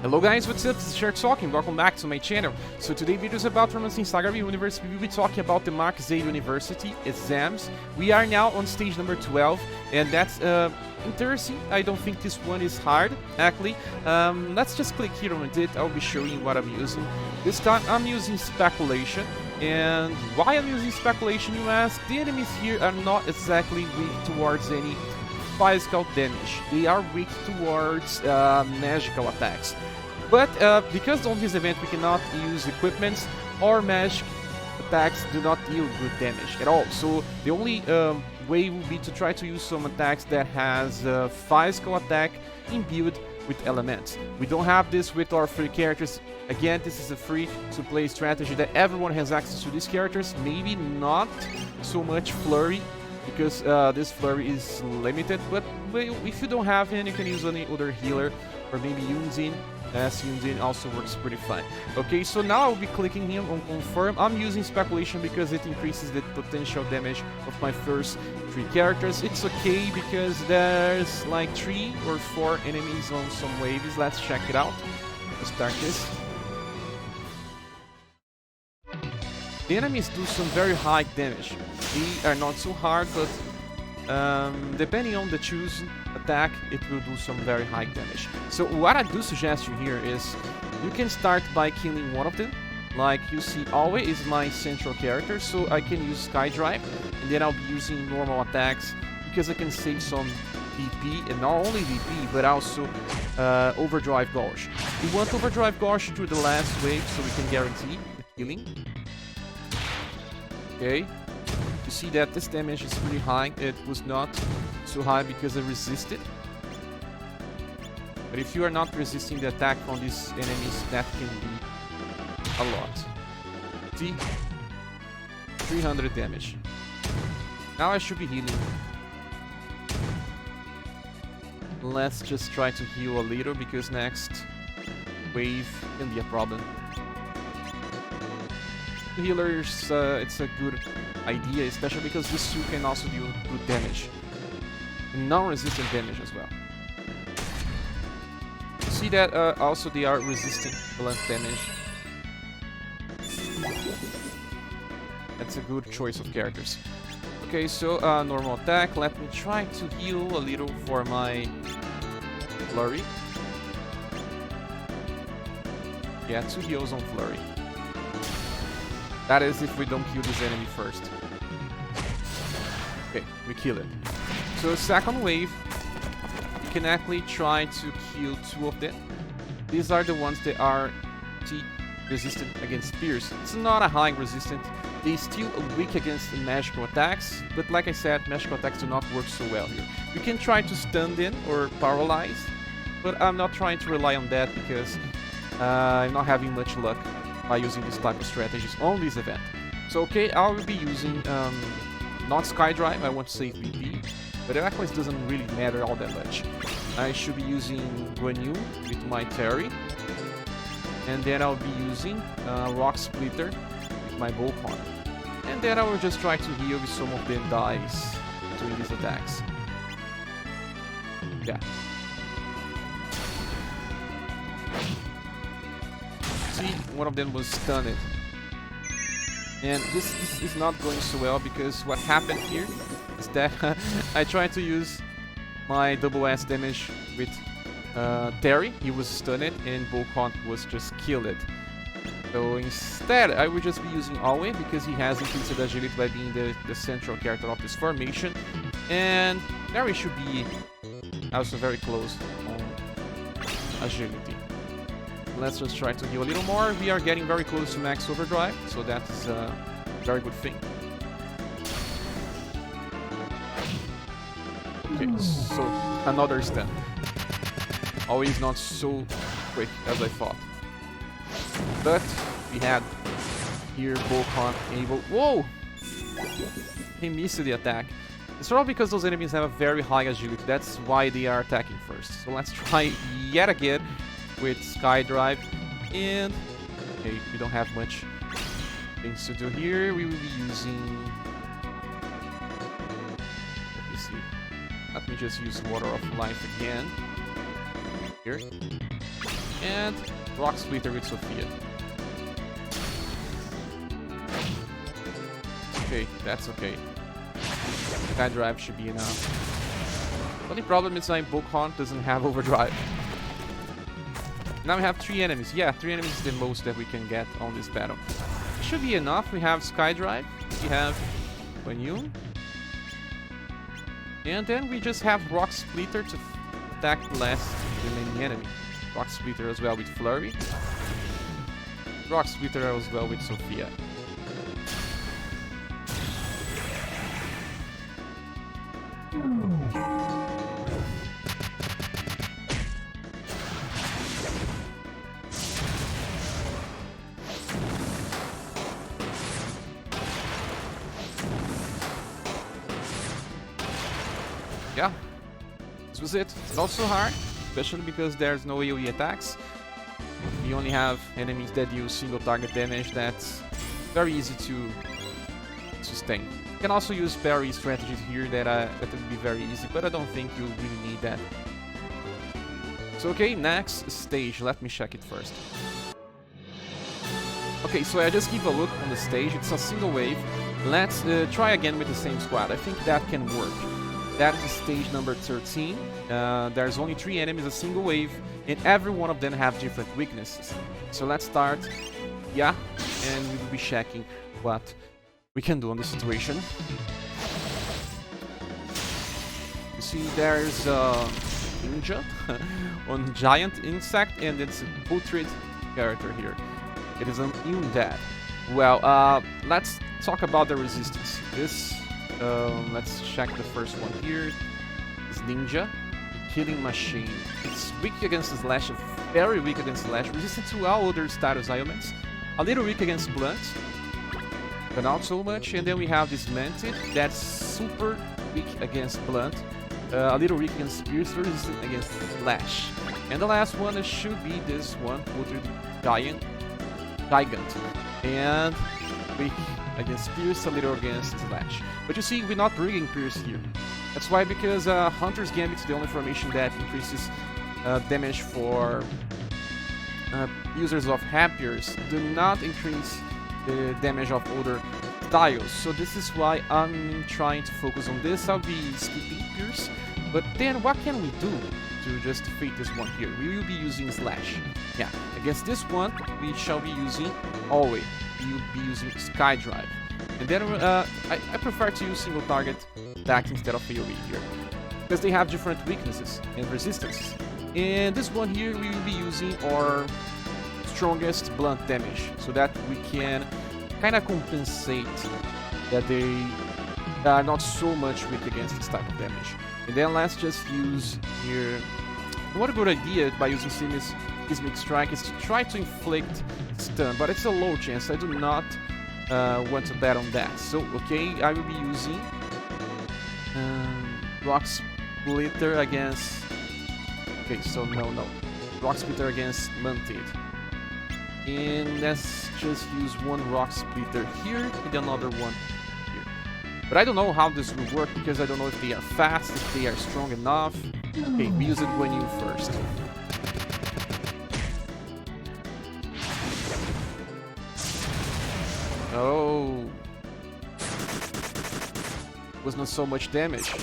Hello guys, what's up? This is ScherBR talking. Welcome back to my channel. So today video is about in SaGa universe. We will be talking about the Marquisate University exams. We are now on stage number 12, and that's interesting. I don't think this one is hard, actually. Let's just click here on it. I'll be showing you what I'm using. This time I'm using speculation. And why I'm using speculation, you ask? The enemies here are not exactly weak towards any physical damage. They are weak towards magical attacks. But because on this event we cannot use equipments, or magic attacks do not deal good damage at all. So the only way will be to try to use some attacks that has physical attack imbued with elements. We don't have this with our free characters. Again, this is a free-to-play strategy that everyone has access to these characters. Maybe not so much Flurry, because this Flurry is limited, but if you don't have him, you can use any other healer, or maybe Yunzin, as Yunzin also works pretty fine. Okay, so now I'll be clicking here on confirm. I'm using speculation because it increases the potential damage of my first 3 characters. It's okay because there's like 3 or 4 enemies on some waves. Let's check it out. Let's start this. The enemies do some very high damage. They are not so hard, but depending on the chosen attack, it will do some very high damage. So what I do suggest you here is you can start by killing one of them. Like you see, Always is my central character, so I can use Skydrive, and then I'll be using normal attacks because I can save some VP, and not only VP, but also Overdrive Gauge. We want Overdrive Gauge through the last wave so we can guarantee the killing. Okay, you see that this damage is pretty high. It was not so high because I resisted. But if you are not resisting the attack from these enemies, that can be a lot. See? 300 damage. Now I should be healing. Let's just try to heal a little because next wave can be a problem. Healers, it's a good idea, especially because this 2 can also deal good damage. And non-resistant damage as well. You see that also they are resisting blunt damage. That's a good choice of characters. Okay, so normal attack. Let me try to heal a little for my Flurry. Yeah, 2 heals on Flurry. That is if we don't kill this enemy first. Okay, we kill it. So second wave, you can actually try to kill 2 of them. These are the ones that are resistant against spears. It's not a high resistant. They still weak against magical attacks, but like I said, magical attacks do not work so well here. You can try to stun them or paralyze, but I'm not trying to rely on that because I'm not having much luck by using this type of strategies on this event. So okay, I will be using not Skydrive, I want to save BP, but it actually doesn't really matter all that much. I should be using Guan Yu with my Terry, and then I'll be using Rock Splitter with my Volcon. And then I will just try to heal if some of them dies doing these attacks. Yeah. See, one of them was stunned. And this is not going so well because what happened here is that I tried to use my double S damage with Terry. He was stunned and Volcon was just killed. So instead, I will just be using Always because he has increased agility by being the central character of this formation. And Terry should be also very close on agility. Let's just try to heal a little more. We are getting very close to max overdrive, so that is a very good thing. Okay, so another stun. Always not so quick as I thought. But we had here Volcon able. Whoa! He missed the attack. It's probably because those enemies have a very high agility. That's why they are attacking first. So let's try yet again with Skydrive, and okay, we don't have much things to do here. We will be using, let me see, let me just use Water of Life again here, And Rock Splitter with Sophia. Okay, that's okay. Sky Drive should be enough. The only problem is my Book Hunt doesn't have overdrive. Now we have 3 enemies. Yeah, 3 enemies is the most that we can get on this battle. It should be enough. We have Sky Drive. We have Banyu. And then we just have Rock Splitter to attack less the remaining enemy. Rock Splitter as well with Flurry. Rock Splitter as well with Sophia. Yeah, this was it. Not so hard, especially because there's no AoE attacks. We only have enemies that deal single target damage. That's very easy to sustain. You can also use parry strategies here that would be very easy, but I don't think you really need that. So okay, next stage. Let me check it first. Okay, so I just give a look on the stage. It's a single wave. Let's try again with the same squad. I think that can work. That is stage number 13. There's only 3 enemies, a single wave, and every one of them have different weaknesses. So let's start, yeah, and we will be checking what we can do on this situation. You see there's a ninja on giant insect, and it's a putrid character here. It is an undead. Well, let's talk about the resistance. Let's check the first one here. It's Ninja, Killing Machine. It's weak against Slash, very weak against Slash, resistant to all other status ailments. A little weak against Blunt, but not so much. And then we have this Manted, that's super weak against Blunt. A little weak against Pierce, resistant against Slash. And the last one should be this one, Gigant. And weak against Pierce, a little against Slash. But you see, we're not bringing Pierce here. That's why, because Hunter's Gambit is the only formation that increases damage for users of Happiers, do not increase the damage of other styles. So this is why I'm trying to focus on this. I'll be skipping Pierce. But then what can we do to just defeat this one here? We will be using Slash. Yeah, against this one, we shall be using Always. We will be using Sky Drive. And then I prefer to use single target attack instead of AoE here, because they have different weaknesses and resistances. And this one here, we will be using our strongest blunt damage, so that we can kind of compensate that they are not so much weak against this type of damage. And then let's just use here. What a good idea by using Seismic Strike is to try to inflict stun, but it's a low chance. I do not want to bet on that. So, okay, I will be using Rock Splitter against... Okay, so no. Rock Splitter against Manted. And let's just use one Rock Splitter here and another one here. But I don't know how this will work, because I don't know if they are fast, if they are strong enough. Okay, we use it when you first. Oh, was not so much damage.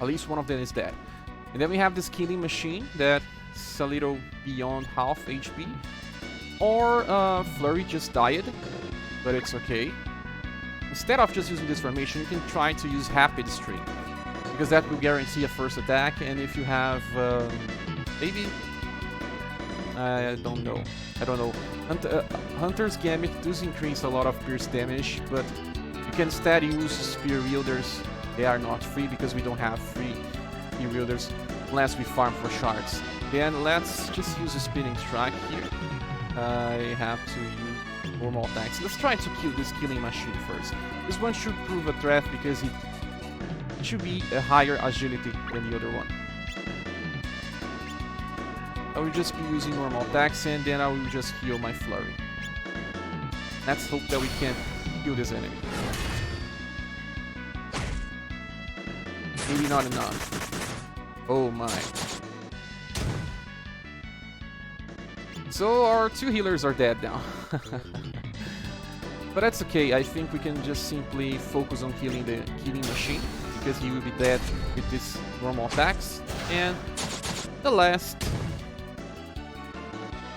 At least one of them is dead. And then we have this Killing Machine that's a little beyond half HP. Or Flurry just died, but it's okay. Instead of just using this formation, you can try to use Rapid Stream, because that will guarantee a first attack. And if you have maybe I don't know. Hunter's Gambit does increase a lot of pierce damage, but you can instead use Spear Wielders. They are not free, because we don't have free Spear Wielders unless we farm for shards. Then let's just use a Spinning Strike here. I have to use normal attacks. Let's try to kill this Killing Machine first. This one should prove a threat, because it should be a higher agility than the other one. will just be using normal attacks, and then I will just heal my flurry. Let's hope that we can kill this enemy. Maybe not enough. Oh my. So our 2 healers are dead now. But that's okay, I think we can just simply focus on killing the killing machine, because he will be dead with these normal attacks. And the last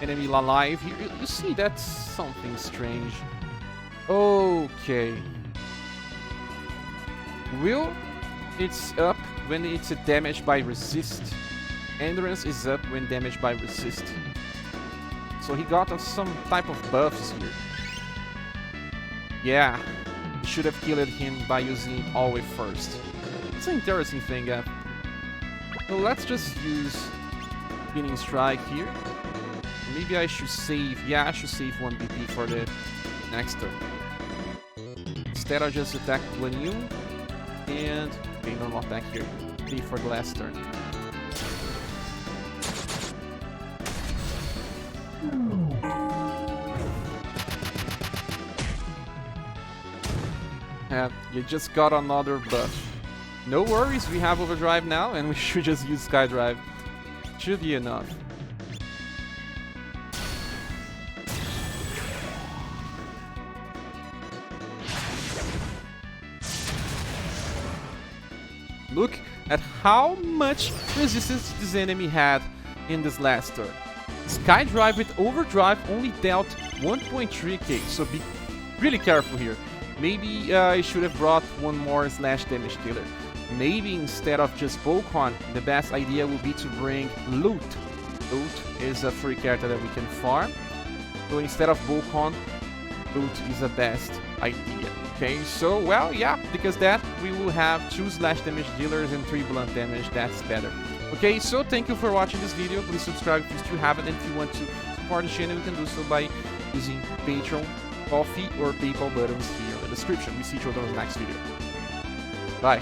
enemy alive here, you see that's something strange. Okay. Will, it's up when it's damaged by resist. Endurance is up when damaged by resist. So he got some type of buffs here. Yeah, you should have killed him by using always first. It's an interesting thing. So let's just use Spinning Strike here. Maybe I should save. Yeah, I should save 1 BP for the next turn. Instead, I'll just attack Guan Yu and okay, normal attack here. B for the last turn. You just got another buff. No worries, we have Overdrive now, and we should just use Skydrive. Should be enough. Look at how much resistance this enemy had in this last turn. Skydrive with Overdrive only dealt 1.3k, so be really careful here. Maybe I should have brought one more slash damage dealer. Maybe instead of just Bocon, the best idea would be to bring Loot. Loot is a free character that we can farm. So instead of Bocon, Loot is the best idea. Okay, so well, yeah, because that we will have 2 slash damage dealers and 3 blunt damage. That's better. Okay, so thank you for watching this video. Please subscribe if you still haven't, and if you want to support the channel, you can do so by using Patreon, Coffee, or PayPal buttons here in the description. We see each other in the next video. Bye.